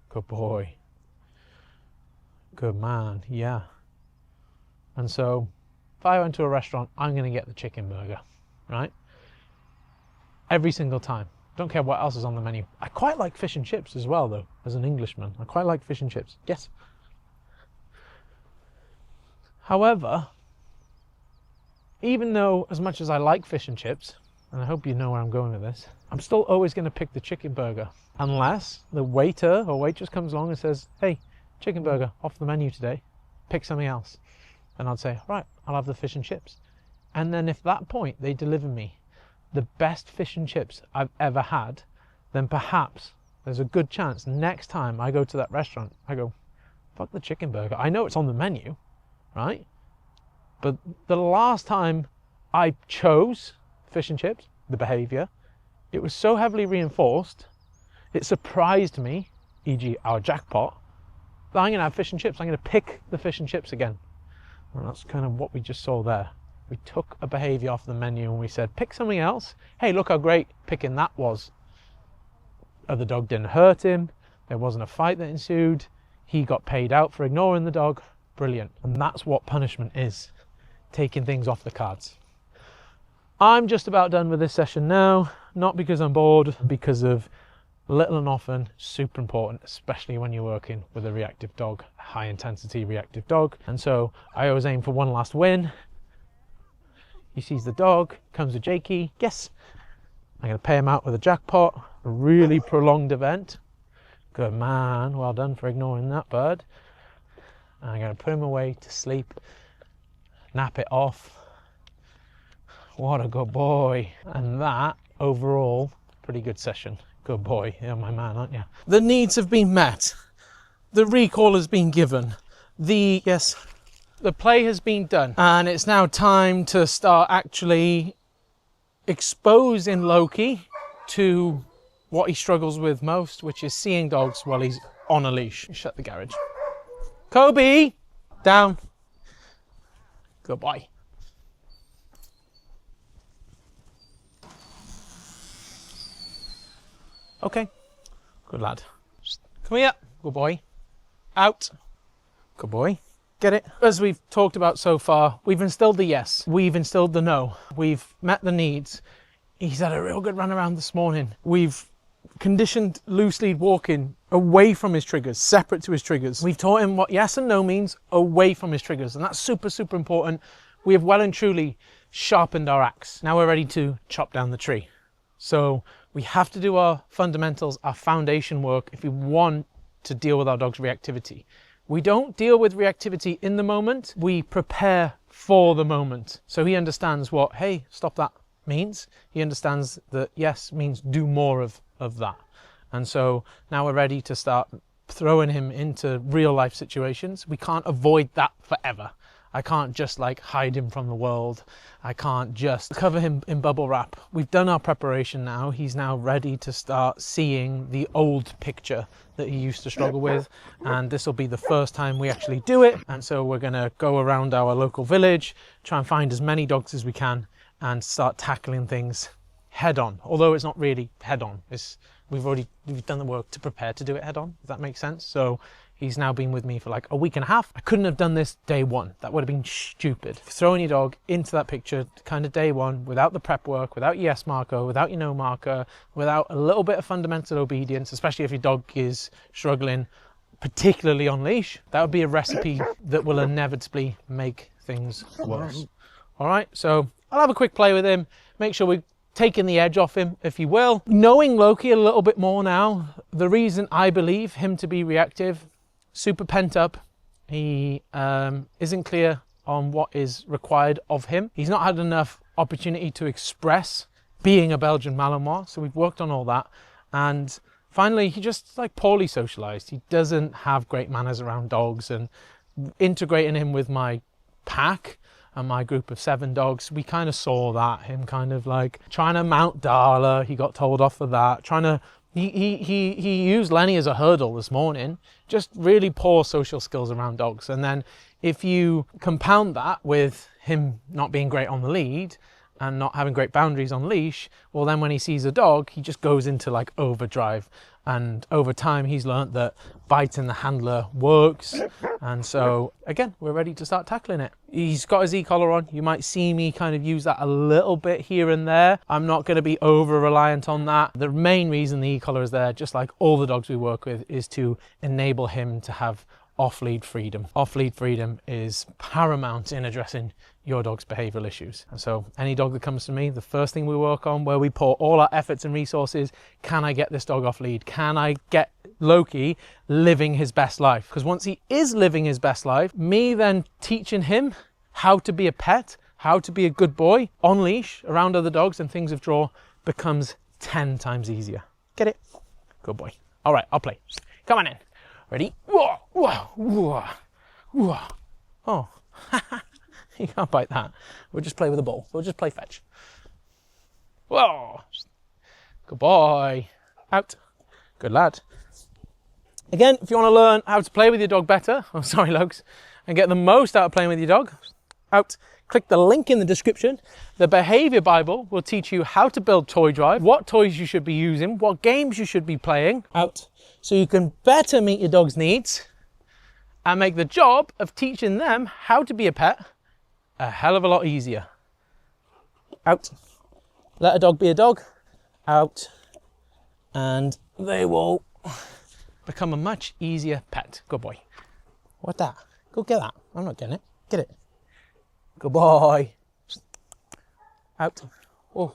Good boy. Good man, yeah. And so, if I went to a restaurant, I'm going to get the chicken burger, right? Every single time. Don't care what else is on the menu. I quite like fish and chips as well, though, as an Englishman. I quite like fish and chips, yes. However, even though as much as I like fish and chips, and I hope you know where I'm going with this, I'm still always going to pick the chicken burger. Unless the waiter or waitress comes along and says, hey, chicken burger, off the menu today, pick something else. And I'd say, right, I'll have the fish and chips. And then if at that point they deliver me the best fish and chips I've ever had, then perhaps there's a good chance next time I go to that restaurant, I go, fuck the chicken burger. I know it's on the menu, right? But the last time I chose fish and chips, the behavior, it was so heavily reinforced, it surprised me, e.g. our jackpot, that I'm going to have fish and chips. I'm going to pick the fish and chips again. And that's kind of what we just saw there. We took a behavior off the menu and we said, pick something else. Hey, look how great picking that was. The dog didn't hurt him. There wasn't a fight that ensued. He got paid out for ignoring the dog. Brilliant. And that's what punishment is, taking things off the cards. I'm just about done with this session now, not because I'm bored, because of little and often super important, especially when you're working with a reactive dog, a high intensity reactive dog. And so I always aim for one last win. He sees the dog, comes with Jakey, yes, I'm going to pay him out with a jackpot, a really prolonged event. Good man, well done for ignoring that bird. And I'm going to put him away to sleep, nap it off. What a good boy. And that, overall, pretty good session. Good boy. You're my man, aren't you? The needs have been met. The recall has been given. The play has been done. And it's now time to start actually exposing Loki to what he struggles with most, which is seeing dogs while he's on a leash. Shut the garage. Kobe, down. Good boy. Okay. Good lad. Come here. Good boy. Out. Good boy. Get it? As we've talked about so far, we've instilled the yes. We've instilled the no. We've met the needs. He's had a real good run around this morning. We've conditioned loose lead walking away from his triggers, separate to his triggers. We've taught him what yes and no means away from his triggers, and that's super, super important. We have well and truly sharpened our axe. Now we're ready to chop down the tree. So we have to do our fundamentals, our foundation work, if we want to deal with our dog's reactivity. We don't deal with reactivity in the moment, we prepare for the moment. So he understands what, hey, stop that means. He understands that yes means do more of that. And so now we're ready to start throwing him into real life situations. We can't avoid that forever. I can't just like hide him from the world. I can't just cover him in bubble wrap. We've done our preparation now. He's now ready to start seeing the old picture that he used to struggle with. And this will be the first time we actually do it. And so we're gonna go around our local village, try and find as many dogs as we can and start tackling things head on. Although it's not really head on. We've done the work to prepare to do it head on, if that makes sense. So he's now been with me for like a week and a half. I couldn't have done this day one. That would have been stupid. Throwing your dog into that picture kind of day one without the prep work, without your yes marker, without your no marker, without a little bit of fundamental obedience, especially if your dog is struggling, particularly on leash, that would be a recipe that will inevitably make things worse. All right, so I'll have a quick play with him, make sure we're taking the edge off him, if you will. Knowing Loki a little bit more now, the reason I believe him to be reactive, super pent up. He isn't clear on what is required of him. He's not had enough opportunity to express being a Belgian Malinois, so we've worked on all that. And finally, he just like poorly socialized. He doesn't have great manners around dogs, and integrating him with my pack and my group of 7 dogs, we kind of saw that, him kind of like trying to mount Darla. He got told off for that, he used Lenny as a hurdle this morning. Just really poor social skills around dogs. And then if you compound that with him not being great on the lead and not having great boundaries on leash, well then when he sees a dog, he just goes into like overdrive. And over time, he's learned that biting the handler works. And so again, we're ready to start tackling it. He's got his Ecollar on. You might see me kind of use that a little bit here and there. I'm not going to be over reliant on that. The main reason the Ecollar is there, just like all the dogs we work with, is to enable him to have off-lead freedom. Off-lead freedom is paramount in addressing your dog's behavioral issues. And so any dog that comes to me, the first thing we work on, where we pour all our efforts and resources, can I get this dog off lead? Can I get Loki living his best life? Because once he is living his best life, me then teaching him how to be a pet, how to be a good boy on leash around other dogs and things of draw becomes 10 times easier. Get it? Good boy. All right, I'll play. Come on in. Ready? Whoa, whoa, whoa, whoa. Oh, you can't bite that. We'll just play with the ball. We'll just play fetch. Whoa. Good boy. Out. Good lad. Again, if you want to learn how to play with your dog better, oh sorry Lokes, and get the most out of playing with your dog, out. Click the link in the description. The Behavior Bible will teach you how to build toy drive, what toys you should be using, what games you should be playing, out, so you can better meet your dog's needs and make the job of teaching them how to be a pet a hell of a lot easier. Out. Let a dog be a dog. Out. And they will become a much easier pet. Good boy. What that? Go get that. I'm not getting it. Get it. Good boy. Out. Oh.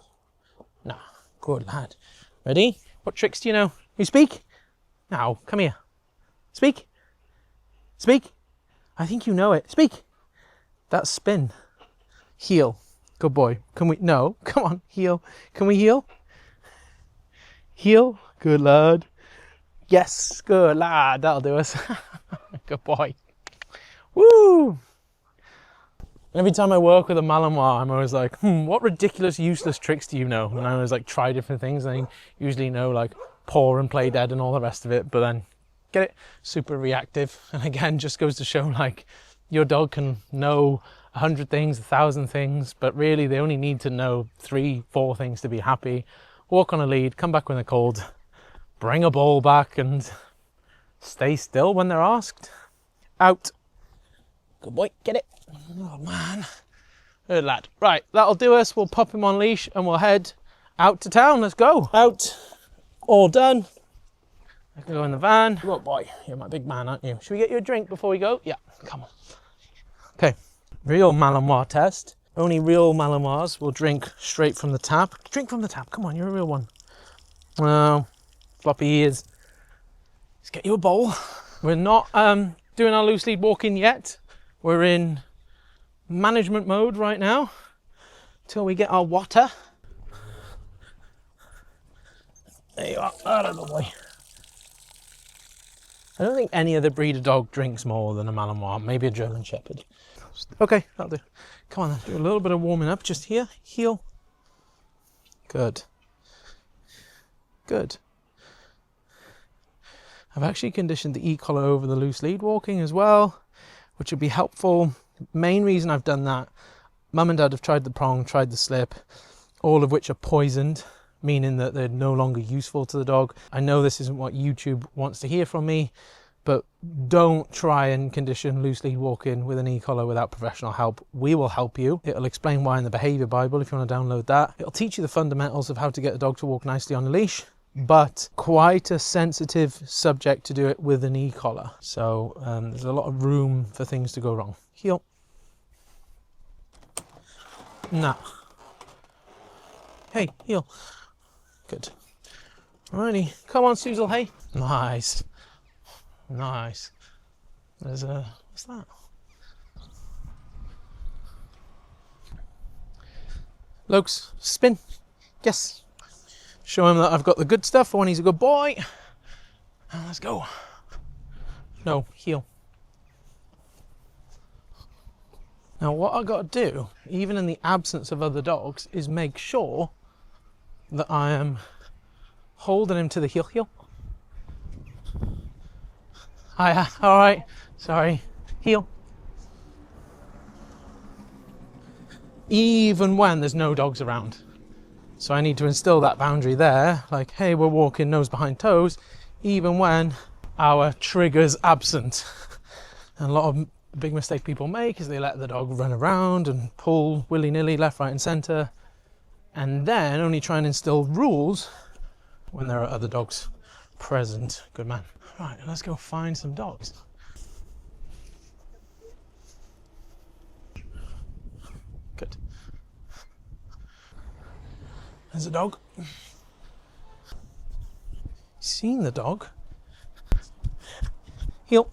No. Good lad. Ready? What tricks do you know? You speak? Now, come here. Speak. Speak. I think you know it. Speak. That's spin. Heel. Good boy. Can we? No. Come on. Heel. Can we heel? Heel. Good lad. Yes. Good lad. That'll do us. Good boy. Woo! Every time I work with a Malinois, I'm always like, what ridiculous, useless tricks do you know? And I always like try different things. And I usually know like paw and play dead and all the rest of it. But then get it? Super reactive. And again, just goes to show like your dog can know 100 things, 1,000 things, but really they only need to know 3, 4 things to be happy. Walk on a lead, come back when they're cold, bring a ball back and stay still when they're asked. Out. Good boy, get it. Oh man. Good lad. Right, that'll do us. We'll pop him on leash and we'll head out to town. Let's go. Out. All done. I can go in the van. Good boy. You're my big man, aren't you? Should we get you a drink before we go? Yeah, come on. Okay, real Malinois test. Only real Malinois will drink straight from the tap. Drink from the tap. Come on, you're a real one. Well, floppy ears. Let's get you a bowl. We're not doing our loose lead walking yet. We're in management mode right now till we get our water. There you are. I don't know, boy. I don't think any other breed of dog drinks more than a Malinois. Maybe a German Shepherd. Okay, that'll do. Come on then, do a little bit of warming up just here. Heel. Good. Good. I've actually conditioned the e-collar over the loose lead walking as well, which would be helpful. Main reason I've done that, Mum and Dad have tried the prong, tried the slip, all of which are poisoned, meaning that they're no longer useful to the dog. I know this isn't what YouTube wants to hear from me, but don't try and condition loose lead walking with an e-collar without professional help. We will help you. It'll explain why in the Behaviour Bible if you want to download that. It'll teach you the fundamentals of how to get a dog to walk nicely on a leash, but quite a sensitive subject to do it with an e-collar. So there's a lot of room for things to go wrong. Heel. Nah. Hey, heel. Good. Alrighty, come on, Susie. Hey. Nice. Nice. There's a, what's that? Lokes, spin. Yes. Show him that I've got the good stuff for when he's a good boy. And let's go. No, heel. Now what I've got to do, even in the absence of other dogs, is make sure that I am holding him to the heel. Hiya, all right, sorry, heel. Even when there's no dogs around. So I need to instill that boundary there, like, hey, we're walking nose behind toes, even when our trigger's absent. And a lot of the big mistake people make is they let the dog run around and pull willy-nilly left, right and centre, and then only try and instill rules when there are other dogs present. Good man. Right, let's go find some dogs. Good. There's a dog. Seen the dog? Heel.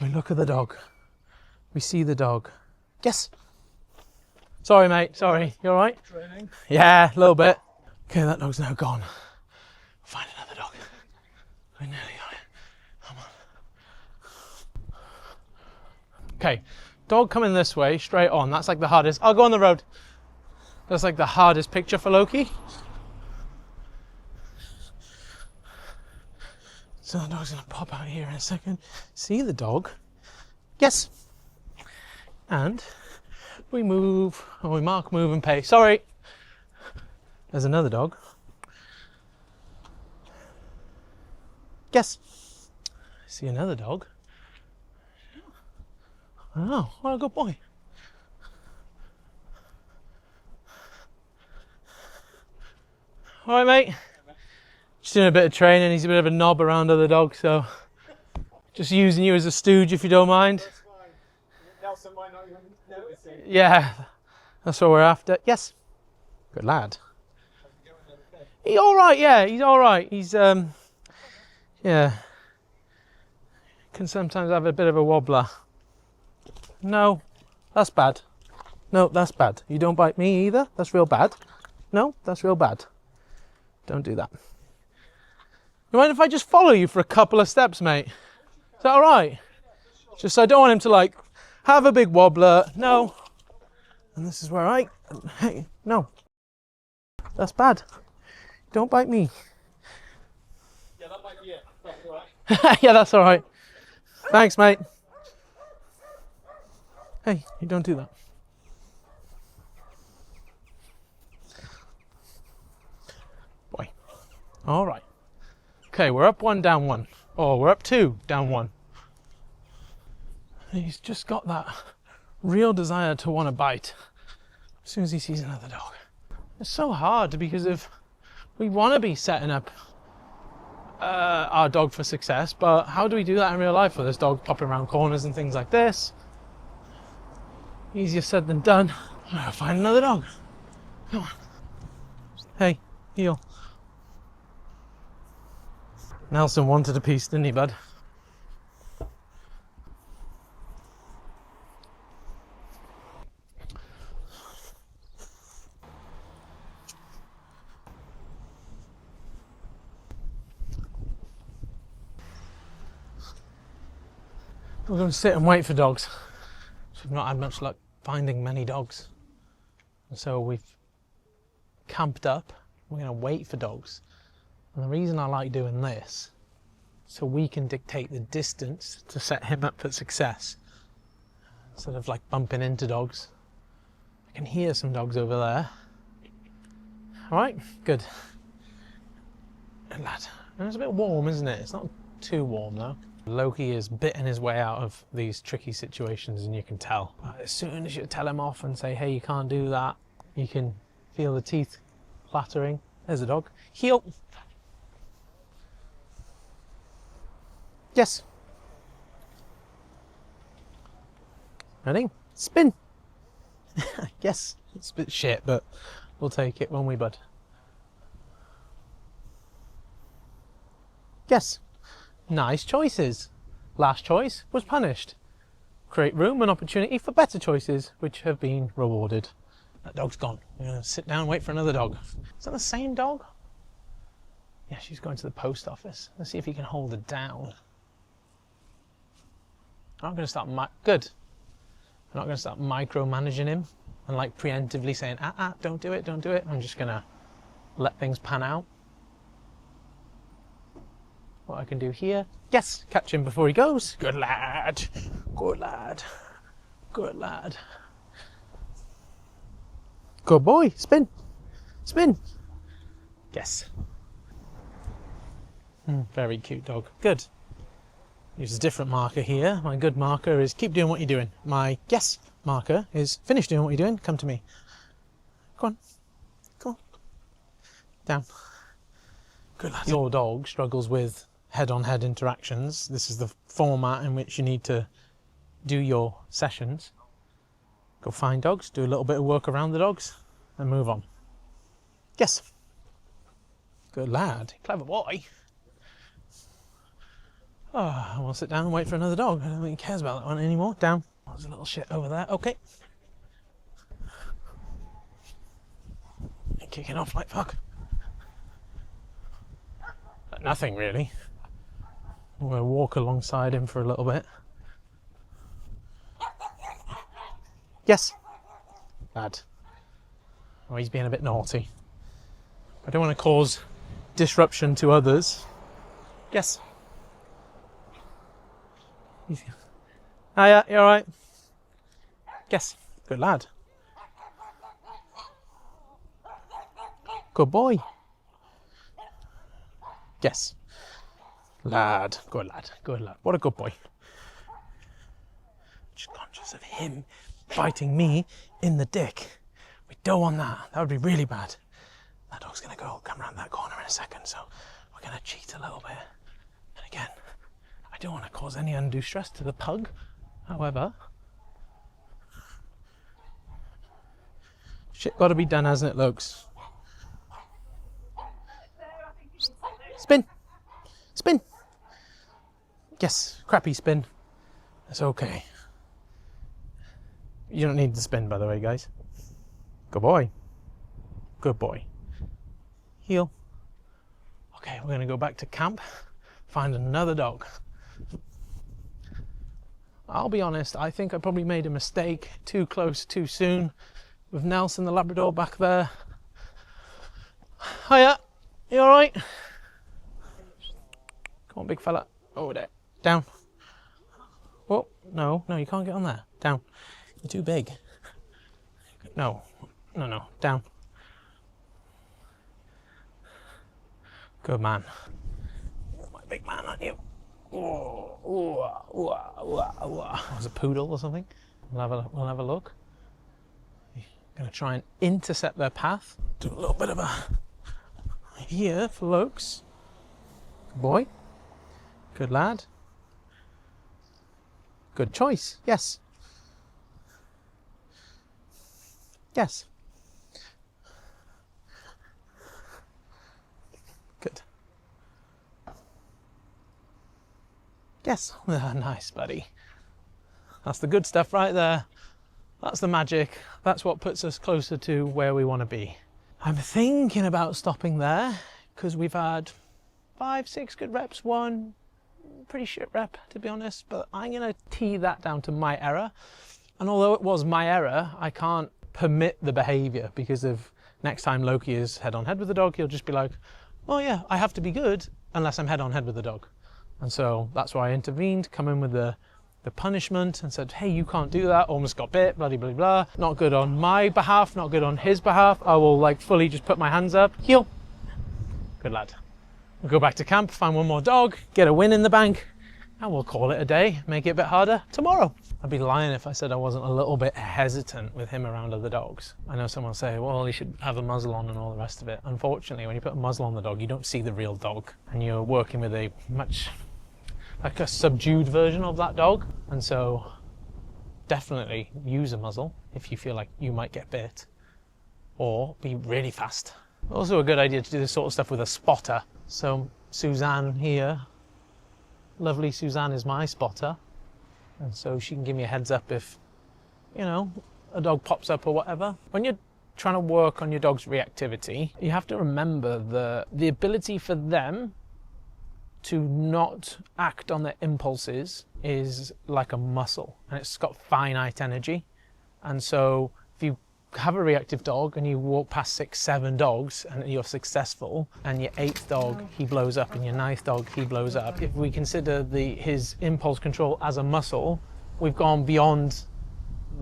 We look at the dog. We see the dog. Yes. Sorry, mate. Sorry. You all right? Training. Yeah, a little bit. Okay, that dog's now gone. Find another dog. We're nearly on it. Come on. Okay, dog coming this way, straight on. That's like the hardest. I'll go on the road. That's like the hardest picture for Loki. So the dog's gonna pop out here in a second. See the dog? Yes. And we move, or we mark, move and pay. Sorry. There's another dog. Yes. See another dog. Oh, what a good boy. All right, mate. Just doing a bit of training. He's a bit of a knob around other dogs, so just using you as a stooge if you don't mind. That's fine. Nelson might not even notice it. Yeah, that's what we're after. Yes. Good lad. He's all right, yeah, he's all right. He's, yeah. Can sometimes have a bit of a wobbler. No, that's bad. No, that's bad. You don't bite me either. That's real bad. No, that's real bad. Don't do that. You mind if I just follow you for a couple of steps, mate? Is that all right? Just so I don't want him to like have a big wobbler. No. And this is where I, hey, no. That's bad. Don't bite me. Yeah, that might be it. That's all right. Yeah, that's all right. Thanks, mate. Hey, you don't do that. Boy. All right. Okay, we're up 1, down 1. Oh, we're up 2, down 1. He's just got that real desire to want to bite as soon as he sees another dog. It's so hard because if we want to be setting up our dog for success, but how do we do that in real life with this dog popping around corners and things like this? Easier said than done. I'll find another dog. Come on. Hey, heel. Nelson wanted a piece, didn't he, bud? We're going to sit and wait for dogs. We've not had much luck finding many dogs. And so we've camped up. We're going to wait for dogs. And the reason I like doing this, so we can dictate the distance to set him up for success. Instead of like bumping into dogs. I can hear some dogs over there. All right, good. Good lad. And it's a bit warm, isn't it? It's not too warm though. Loki is bitten his way out of these tricky situations, and you can tell. As soon as you tell him off and say, hey, you can't do that, you can feel the teeth clattering. There's a dog. Heel. Yes. Ready? Spin. Yes. It's a bit shit, but we'll take it, won't we, bud? Yes. Nice choices. Last choice was punished. Create room and opportunity for better choices, which have been rewarded. That dog's gone. We're going to sit down and wait for another dog. Is that the same dog? Yeah, she's going to the post office. Let's see if he can hold her down. I'm not going to start good. I'm not going to start micromanaging him and like preemptively saying, don't do it, don't do it. I'm just going to let things pan out. What I can do here. Yes, catch him before he goes. Good lad. Good lad. Good lad. Good boy. Spin. Spin. Yes. Very cute dog. Good. Use a different marker here. My good marker is keep doing what you're doing. My yes marker is finish doing what you're doing. Come to me. Go on. Go on. Down. Good lad. Your dog struggles with head-on-head interactions. This is the format in which you need to do your sessions. Go find dogs, do a little bit of work around the dogs, and move on. Yes. Good lad. Clever boy. Oh, we'll sit down and wait for another dog. I don't think he cares about that one anymore. Down. There's a little shit over there. Okay. You're kicking off like fuck. Nothing really. We'll walk alongside him for a little bit. Yes. Lad. Oh, he's being a bit naughty. I don't want to cause disruption to others. Yes. Hiya, you alright? Yes. Good lad. Good boy. Yes. Lad. Good lad. Good lad. What a good boy. Just conscious of him biting me in the dick. We don't want that. That would be really bad. That dog's going to come around that corner in a second, so we're going to cheat a little bit. And again, I don't want to cause any undue stress to the pug. However, shit got to be done, hasn't it, Lokes? Spin. Spin. Yes, crappy spin. That's okay. You don't need the spin, by the way, guys. Good boy. Good boy. Heel. Okay, we're going to go back to camp, find another dog. I'll be honest, I think I probably made a mistake too close too soon with Nelson the Labrador back there. Hiya, you alright? Come on, big fella. Over there. Down. Oh, no, you can't get on there. Down. You're too big. No, no, no, down. Good man. You're my big man, aren't you? Oh, was a poodle or something. We'll have a look. Gonna try and intercept their path. Do a little bit of a here for Lokes. Good boy. Good lad. Good choice. Yes. Yes. Good. Yes. Nice, buddy. That's the good stuff right there. That's the magic. That's what puts us closer to where we want to be. I'm thinking about stopping there because we've had 5, 6 good reps, one pretty shit rep to be honest, but I'm going to tee that down to my error. And although it was my error, I can't permit the behavior because if next time Loki is head on head with the dog, he'll just be like, oh yeah, I have to be good unless I'm head on head with the dog. And so that's why I intervened, come in with the punishment and said, hey, you can't do that, almost got bit, blah, blah, blah. Not good on my behalf, not good on his behalf. I will like fully just put my hands up, heel. Good lad. We'll go back to camp, find one more dog, get a win in the bank, and we'll call it a day, make it a bit harder tomorrow. I'd be lying if I said I wasn't a little bit hesitant with him around other dogs. I know someone will say, well, he should have a muzzle on and all the rest of it. Unfortunately, when you put a muzzle on the dog, you don't see the real dog, and you're working with a much like a subdued version of that dog. And so definitely use a muzzle if you feel like you might get bit, or be really fast. Also a good idea to do this sort of stuff with a spotter. So Suzanne here, lovely Suzanne is my spotter. And so she can give me a heads up if, you know, a dog pops up or whatever. When you're trying to work on your dog's reactivity, you have to remember the ability for them to not act on their impulses is like a muscle, and it's got finite energy. And so if you have a reactive dog and you walk past 6, 7 dogs and you're successful, and your 8th dog he blows up and your 9th dog he blows up, if we consider his impulse control as a muscle, we've gone beyond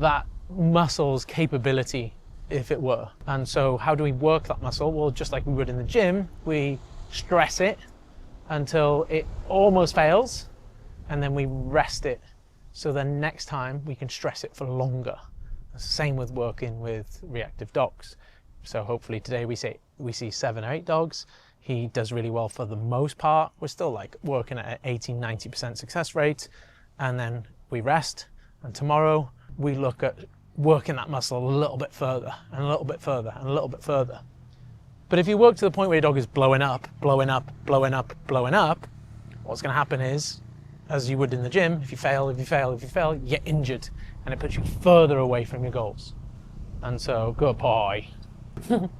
that muscle's capability, if it were. And so how do we work that muscle? Well, just like we would in the gym, we stress it until it almost fails, and then we rest it so then next time we can stress it for longer. Same with working with reactive dogs. So hopefully today we see 7 or 8 dogs. He does really well for the most part. We're still like working at an 80-90% success rate, and then we rest, and tomorrow we look at working that muscle a little bit further and a little bit further and a little bit further. But if you work to the point where your dog is blowing up, blowing up, blowing up, blowing up, what's going to happen is, as you would in the gym, if you fail, you get injured, and it puts you further away from your goals. And so, good boy. What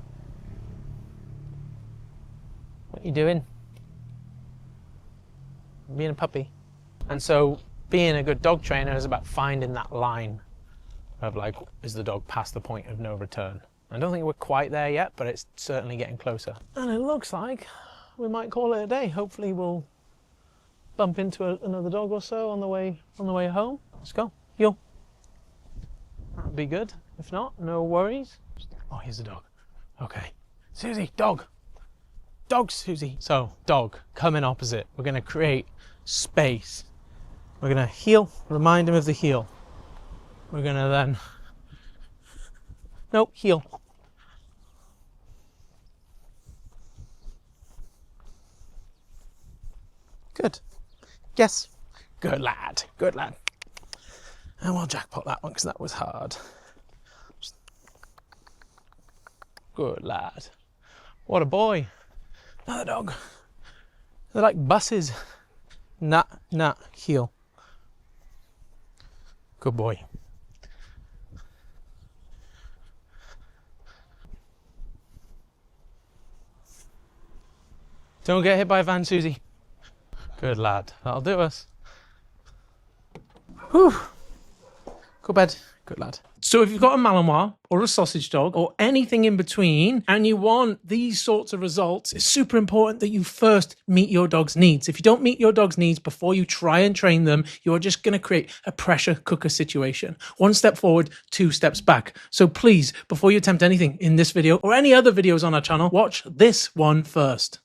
are you doing? Being a puppy. And so, being a good dog trainer is about finding that line of like, is the dog past the point of no return? I don't think we're quite there yet, but it's certainly getting closer. And it looks like we might call it a day. Hopefully we'll bump into another dog or so on the way home. Let's go. Yo. That'd be good. If not, no worries. Oh, here's the dog. Okay. Susie, dog. Dog, Susie. So, dog, coming opposite. We're going to create space. We're going to heel, remind him of the heel. We're going to then... Nope, heel. Good. Yes. Good lad. Good lad. And we'll jackpot that one because that was hard. Good lad. What a boy. Another dog. They're like buses. Nah, heel. Good boy. Don't get hit by a van, Susie. Good lad. That'll do us. Whew. Go bed. Good lad. So if you've got a Malinois or a sausage dog or anything in between and you want these sorts of results, it's super important that you first meet your dog's needs. If you don't meet your dog's needs before you try and train them, you are just going to create a pressure cooker situation. 1 step forward, 2 steps back. So please, before you attempt anything in this video or any other videos on our channel, watch this one first.